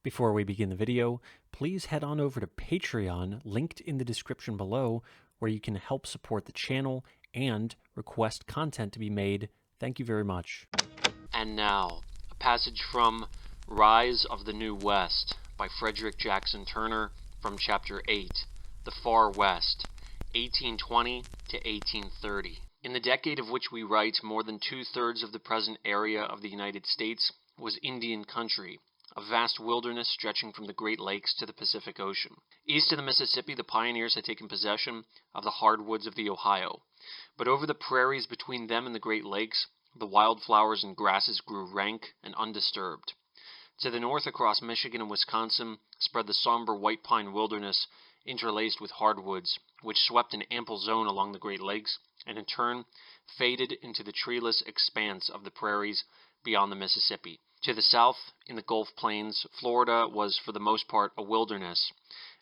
Before we begin the video, please head on over to Patreon, linked in the description below, where you can help support the channel and request content to be made. Thank you very much. And now, a passage from Rise of the New West by Frederick Jackson Turner from Chapter 8, The Far West, 1820 to 1830. In the decade of which we write, more than two-thirds of the present area of the United States was Indian country, a vast wilderness stretching from the Great Lakes to the Pacific Ocean. East of the Mississippi, the pioneers had taken possession of the hardwoods of the Ohio, but over the prairies between them and the Great Lakes, the wildflowers and grasses grew rank and undisturbed. To the north, across Michigan and Wisconsin, spread the somber white pine wilderness, interlaced with hardwoods, which swept an ample zone along the Great Lakes, and in turn faded into the treeless expanse of the prairies beyond the Mississippi. To the south, in the Gulf Plains, Florida was for the most part a wilderness,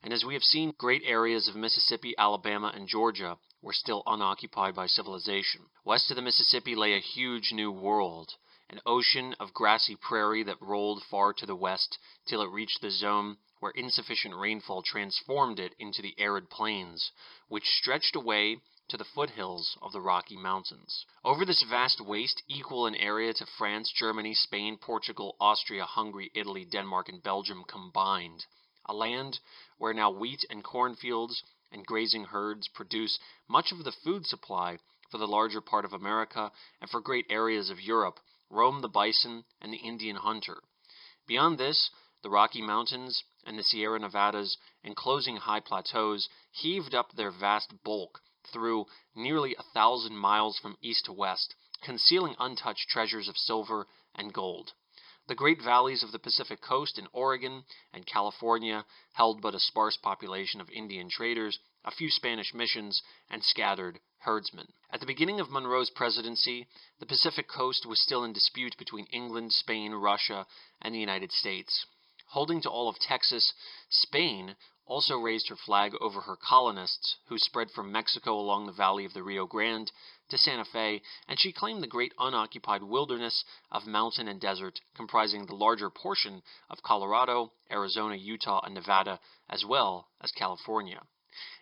and as we have seen, great areas of Mississippi, Alabama, and Georgia were still unoccupied by civilization. West of the Mississippi lay a huge new world, an ocean of grassy prairie that rolled far to the west till it reached the zone where insufficient rainfall transformed it into the arid plains, which stretched away to the foothills of the Rocky Mountains. Over this vast waste, equal in area to France, Germany, Spain, Portugal, Austria, Hungary, Italy, Denmark, and Belgium combined, a land where now wheat and cornfields and grazing herds produce much of the food supply for the larger part of America and for great areas of Europe, roam the bison and the Indian hunter. Beyond this, the Rocky Mountains and the Sierra Nevadas, enclosing high plateaus, heaved up their vast bulk through nearly 1,000 miles from east to west, concealing untouched treasures of silver and gold. The great valleys of the Pacific coast in Oregon and California held but a sparse population of Indian traders, a few Spanish missions, and scattered herdsmen. At the beginning of Monroe's presidency, the Pacific coast was still in dispute between England, Spain, Russia, and the United States. Holding to all of Texas, Spain also raised her flag over her colonists, who spread from Mexico along the valley of the Rio Grande to Santa Fe, and she claimed the great unoccupied wilderness of mountain and desert comprising the larger portion of Colorado, Arizona, Utah, and Nevada, as well as California.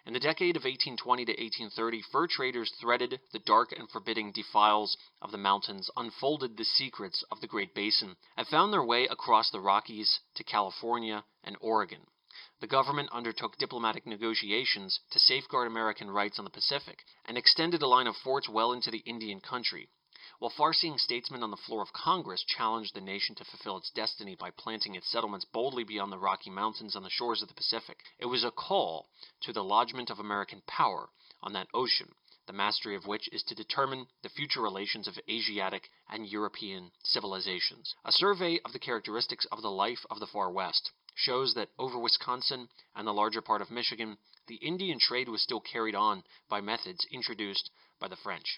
In the decade of 1820 to 1830, fur traders threaded the dark and forbidding defiles of the mountains, unfolded the secrets of the Great Basin, and found their way across the Rockies to California and Oregon. The government undertook diplomatic negotiations to safeguard American rights on the Pacific, and extended a line of forts well into the Indian country. While far-seeing statesmen on the floor of Congress challenged the nation to fulfill its destiny by planting its settlements boldly beyond the Rocky Mountains on the shores of the Pacific, it was a call to the lodgment of American power on that ocean, the mastery of which is to determine the future relations of Asiatic and European civilizations. A survey of the characteristics of the life of the Far West shows that over Wisconsin and the larger part of Michigan, the Indian trade was still carried on by methods introduced by the French.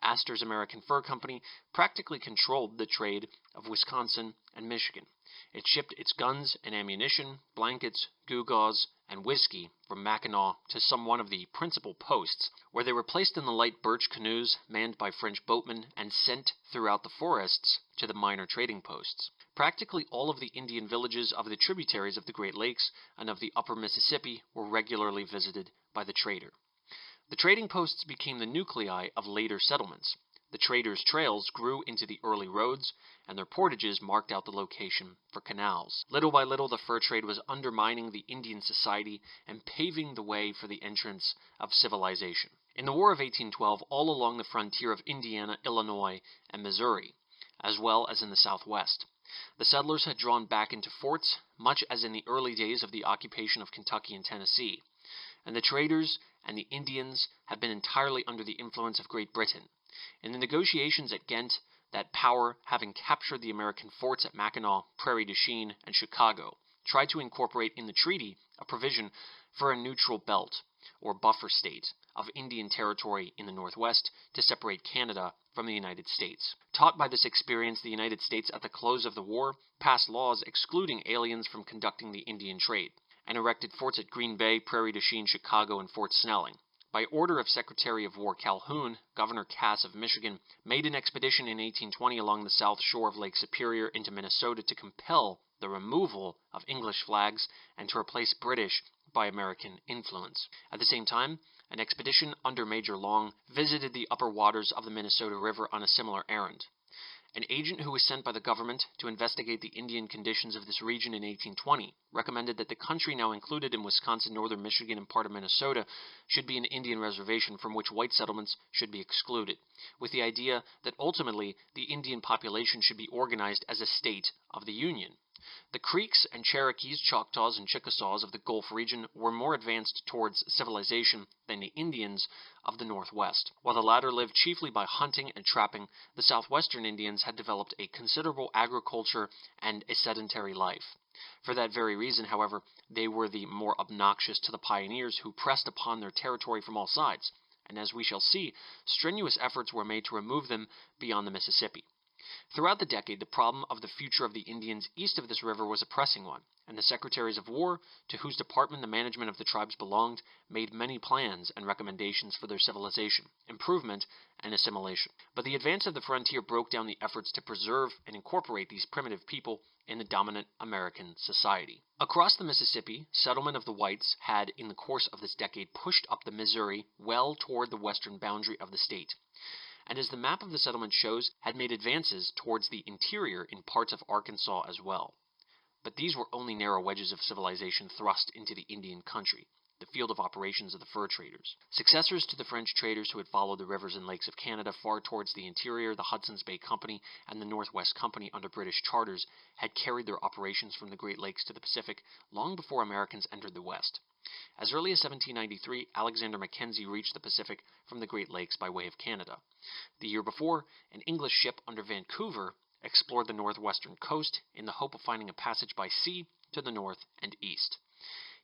Astor's American Fur Company practically controlled the trade of Wisconsin and Michigan. It shipped its guns and ammunition, blankets, gewgaws, and whiskey from Mackinac to some one of the principal posts, where they were placed in the light birch canoes manned by French boatmen and sent throughout the forests to the minor trading posts. Practically all of the Indian villages of the tributaries of the Great Lakes and of the upper Mississippi were regularly visited by the trader. The trading posts became the nuclei of later settlements. The traders' trails grew into the early roads, and their portages marked out the location for canals. Little by little, the fur trade was undermining the Indian society and paving the way for the entrance of civilization. In the War of 1812, all along the frontier of Indiana, Illinois, and Missouri, as well as in the Southwest, the settlers had drawn back into forts, much as in the early days of the occupation of Kentucky and Tennessee, and the traders and the Indians had been entirely under the influence of Great Britain. In the negotiations at Ghent, that power, having captured the American forts at Mackinac, Prairie du Chien, and Chicago, tried to incorporate in the treaty a provision for a neutral belt, or buffer state, of Indian territory in the Northwest to separate Canada from the United States. Taught by this experience, the United States at the close of the war passed laws excluding aliens from conducting the Indian trade, and erected forts at Green Bay, Prairie du Chien, Chicago, and Fort Snelling. By order of Secretary of War Calhoun, Governor Cass of Michigan made an expedition in 1820 along the south shore of Lake Superior into Minnesota to compel the removal of English flags and to replace British by American influence. At the same time, an expedition under Major Long visited the upper waters of the Minnesota River on a similar errand. An agent who was sent by the government to investigate the Indian conditions of this region in 1820 recommended that the country now included in Wisconsin, northern Michigan, and part of Minnesota should be an Indian reservation from which white settlements should be excluded, with the idea that ultimately the Indian population should be organized as a state of the Union. The Creeks and Cherokees, Choctaws, and Chickasaws of the Gulf region were more advanced towards civilization than the Indians of the Northwest. While the latter lived chiefly by hunting and trapping, the southwestern Indians had developed a considerable agriculture and a sedentary life. For that very reason, however, they were the more obnoxious to the pioneers who pressed upon their territory from all sides, and as we shall see, strenuous efforts were made to remove them beyond the Mississippi. Throughout the decade, the problem of the future of the Indians east of this river was a pressing one, and the Secretaries of War, to whose department the management of the tribes belonged, made many plans and recommendations for their civilization, improvement, and assimilation. But the advance of the frontier broke down the efforts to preserve and incorporate these primitive people in the dominant American society. Across the Mississippi, settlement of the whites had, in the course of this decade, pushed up the Missouri well toward the western boundary of the state, and as the map of the settlement shows, had made advances towards the interior in parts of Arkansas as well. But these were only narrow wedges of civilization thrust into the Indian country, the field of operations of the fur traders. Successors to the French traders who had followed the rivers and lakes of Canada far towards the interior, the Hudson's Bay Company and the Northwest Company under British charters had carried their operations from the Great Lakes to the Pacific long before Americans entered the West. As early as 1793, Alexander Mackenzie reached the Pacific from the Great Lakes by way of Canada. The year before, an English ship under Vancouver explored the northwestern coast in the hope of finding a passage by sea to the north and east.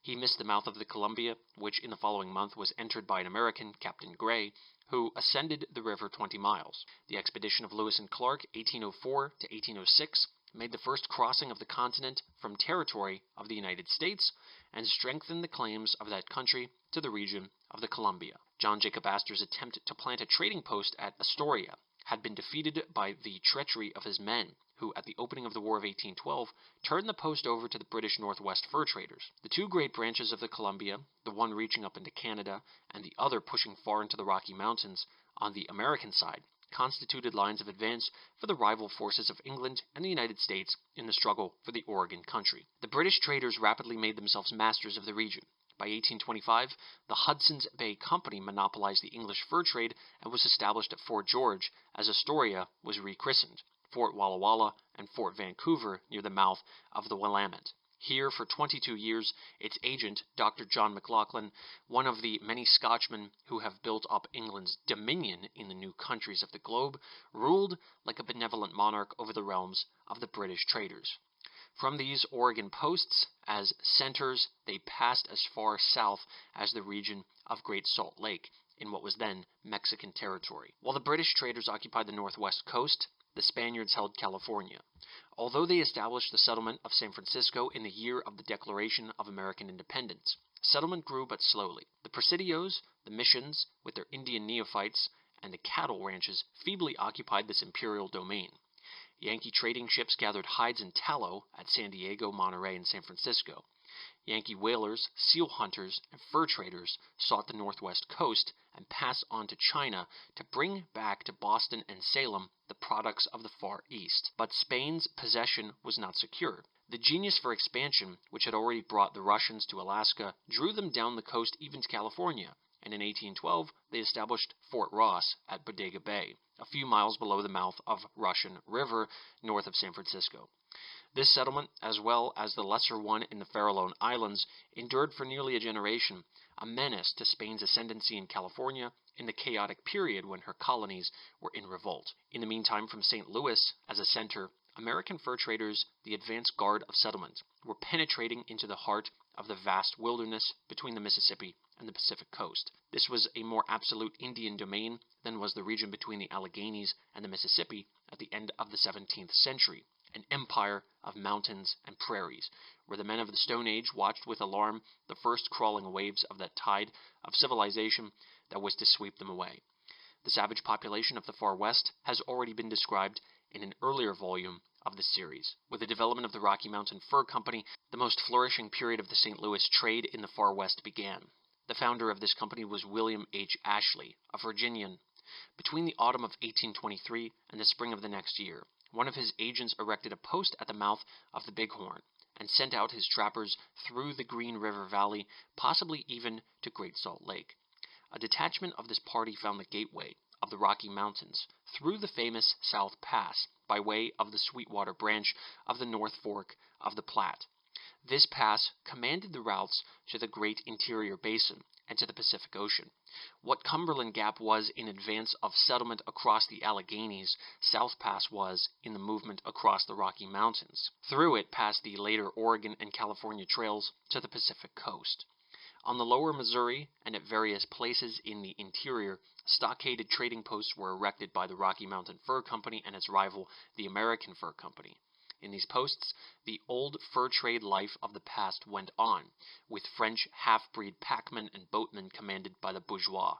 He missed the mouth of the Columbia, which in the following month was entered by an American, Captain Gray, who ascended the river 20 miles. The expedition of Lewis and Clark, 1804 to 1806, made the first crossing of the continent from territory of the United States and strengthened the claims of that country to the region of the Columbia. John Jacob Astor's attempt to plant a trading post at Astoria had been defeated by the treachery of his men, who, at the opening of the War of 1812, turned the post over to the British Northwest fur traders. The two great branches of the Columbia, the one reaching up into Canada and the other pushing far into the Rocky Mountains on the American side, constituted lines of advance for the rival forces of England and the United States in the struggle for the Oregon country. The British traders rapidly made themselves masters of the region. By 1825, the Hudson's Bay Company monopolized the English fur trade and was established at Fort George as Astoria was rechristened, Fort Walla Walla, and Fort Vancouver near the mouth of the Willamette. Here, for 22 years, its agent, Dr. John McLaughlin, one of the many Scotchmen who have built up England's dominion in the new countries of the globe, ruled like a benevolent monarch over the realms of the British traders. From these Oregon posts, as centers, they passed as far south as the region of Great Salt Lake, in what was then Mexican territory. While the British traders occupied the northwest coast, the Spaniards held California. Although they established the settlement of San Francisco in the year of the Declaration of American Independence, settlement grew but slowly. The presidios, the missions, with their Indian neophytes, and the cattle ranches feebly occupied this imperial domain. Yankee trading ships gathered hides and tallow at San Diego, Monterey, and San Francisco. Yankee whalers, seal hunters, and fur traders sought the northwest coast and passed on to China to bring back to Boston and Salem the products of the Far East. But Spain's possession was not secure. The genius for expansion, which had already brought the Russians to Alaska, drew them down the coast even to California, and in 1812 they established Fort Ross at Bodega Bay, a few miles below the mouth of Russian River, north of San Francisco. This settlement, as well as the lesser one in the Farallone Islands, endured for nearly a generation, a menace to Spain's ascendancy in California in the chaotic period when her colonies were in revolt. In the meantime, from St. Louis as a center, American fur traders, the advance guard of settlement, were penetrating into the heart of the vast wilderness between the Mississippi and the Pacific coast. This was a more absolute Indian domain than was the region between the Alleghenies and the Mississippi at the end of the 17th century, an empire of mountains and prairies, where the men of the Stone Age watched with alarm the first crawling waves of that tide of civilization that was to sweep them away. The savage population of the Far West has already been described in an earlier volume of this series, with the development of the Rocky Mountain Fur Company. The most flourishing period of the St. Louis trade in the far west began. The founder of this company was William H. Ashley, a Virginian. Between the autumn of 1823 and the spring of the next year, one of his agents erected a post at the mouth of the Bighorn and sent out his trappers through the Green River Valley, possibly even to Great Salt Lake. A detachment of this party found the gateway of the Rocky Mountains through the famous South Pass by way of the Sweetwater branch of the North Fork of the Platte. This pass commanded the routes to the great interior basin and to the Pacific Ocean. What Cumberland Gap was in advance of settlement across the Alleghenies, South Pass was in the movement across the Rocky Mountains. Through it passed the later Oregon and California trails to the Pacific coast. On the lower Missouri and at various places in the interior, stockaded trading posts were erected by the Rocky Mountain Fur Company and its rival, the American Fur Company. In these posts, the old fur trade life of the past went on, with French half-breed packmen and boatmen commanded by the bourgeois.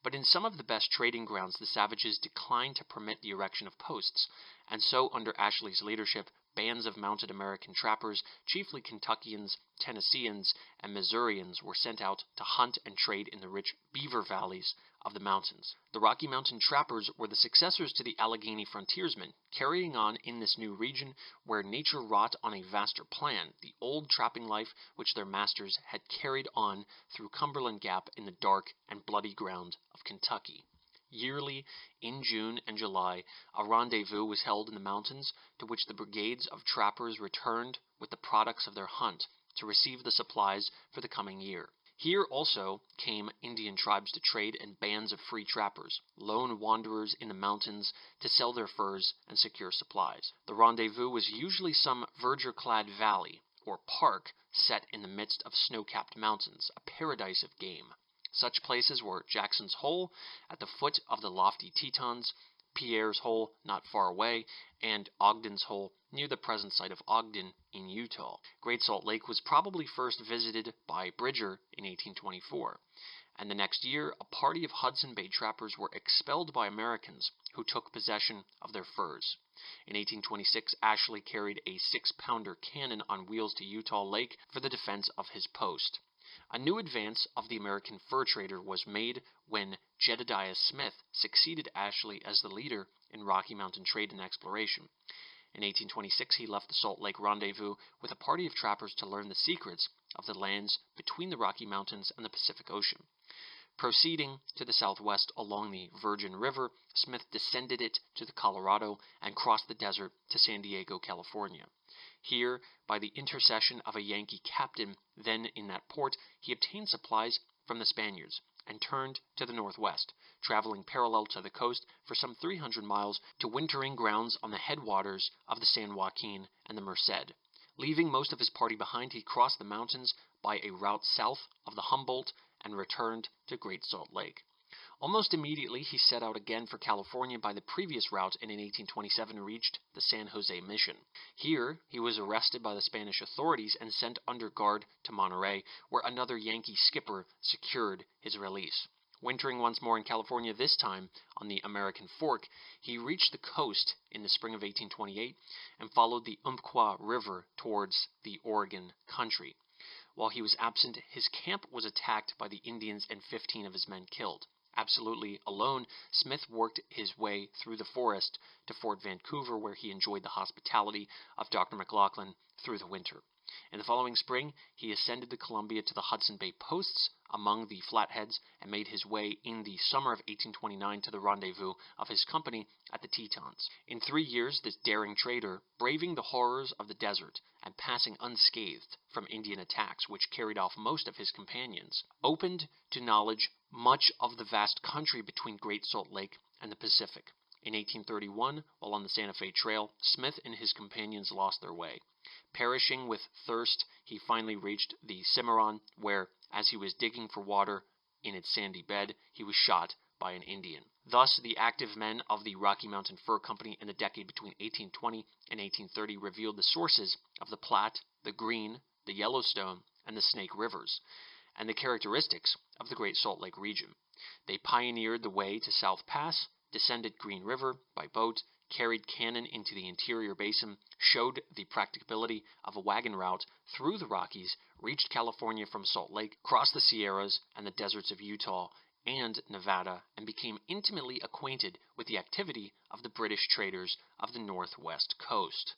But in some of the best trading grounds, the savages declined to permit the erection of posts, and so under Ashley's leadership, bands of mounted American trappers, chiefly Kentuckians, Tennesseans, and Missourians, were sent out to hunt and trade in the rich beaver valleys of the mountains. The Rocky Mountain trappers were the successors to the Allegheny frontiersmen, carrying on in this new region where nature wrought on a vaster plan the old trapping life which their masters had carried on through Cumberland Gap in the dark and bloody ground of Kentucky. Yearly, in June and July, a rendezvous was held in the mountains to which the brigades of trappers returned with the products of their hunt to receive the supplies for the coming year. Here also came Indian tribes to trade and bands of free trappers, lone wanderers in the mountains to sell their furs and secure supplies. The rendezvous was usually some verdure-clad valley or park set in the midst of snow-capped mountains, a paradise of game. Such places were Jackson's Hole, at the foot of the lofty Tetons, Pierre's Hole, not far away, and Ogden's Hole, near the present site of Ogden in Utah. Great Salt Lake was probably first visited by Bridger in 1824, and the next year a party of Hudson Bay trappers were expelled by Americans who took possession of their furs. In 1826, Ashley carried a 6-pounder cannon on wheels to Utah Lake for the defense of his post. A new advance of the American fur trader was made when Jedediah Smith succeeded Ashley as the leader in Rocky Mountain trade and exploration. In 1826, he left the Salt Lake Rendezvous with a party of trappers to learn the secrets of the lands between the Rocky Mountains and the Pacific Ocean. Proceeding to the southwest along the Virgin River, Smith descended it to the Colorado and crossed the desert to San Diego, California. Here, by the intercession of a Yankee captain then in that port, he obtained supplies from the Spaniards and turned to the northwest, traveling parallel to the coast for some 300 miles to wintering grounds on the headwaters of the San Joaquin and the Merced. Leaving most of his party behind, he crossed the mountains by a route south of the Humboldt and returned to Great Salt Lake. Almost immediately, he set out again for California by the previous route and in 1827 reached the San Jose Mission. Here, he was arrested by the Spanish authorities and sent under guard to Monterey, where another Yankee skipper secured his release. Wintering once more in California, this time on the American Fork, he reached the coast in the spring of 1828 and followed the Umpqua River towards the Oregon country. While he was absent, his camp was attacked by the Indians and 15 of his men killed. Absolutely alone, Smith worked his way through the forest to Fort Vancouver, where he enjoyed the hospitality of Dr. McLaughlin through the winter. In the following spring, he ascended the Columbia to the Hudson Bay posts among the Flatheads and made his way in the summer of 1829 to the rendezvous of his company at the Tetons. In 3 years, this daring trader, braving the horrors of the desert and passing unscathed from Indian attacks which carried off most of his companions, opened to knowledge much of the vast country between Great Salt Lake and the Pacific. In 1831, while on the Santa Fe Trail, Smith and his companions lost their way. Perishing with thirst, he finally reached the Cimarron, where, as he was digging for water in its sandy bed, he was shot by an Indian. Thus, the active men of the Rocky Mountain Fur Company in the decade between 1820 and 1830 revealed the sources of the Platte, the Green, the Yellowstone, and the Snake Rivers, and the characteristics of the Great Salt Lake region. They pioneered the way to South Pass, descended Green River by boat, carried cannon into the interior basin, showed the practicability of a wagon route through the Rockies, reached California from Salt Lake, crossed the Sierras and the deserts of Utah and Nevada, and became intimately acquainted with the activity of the British traders of the northwest coast.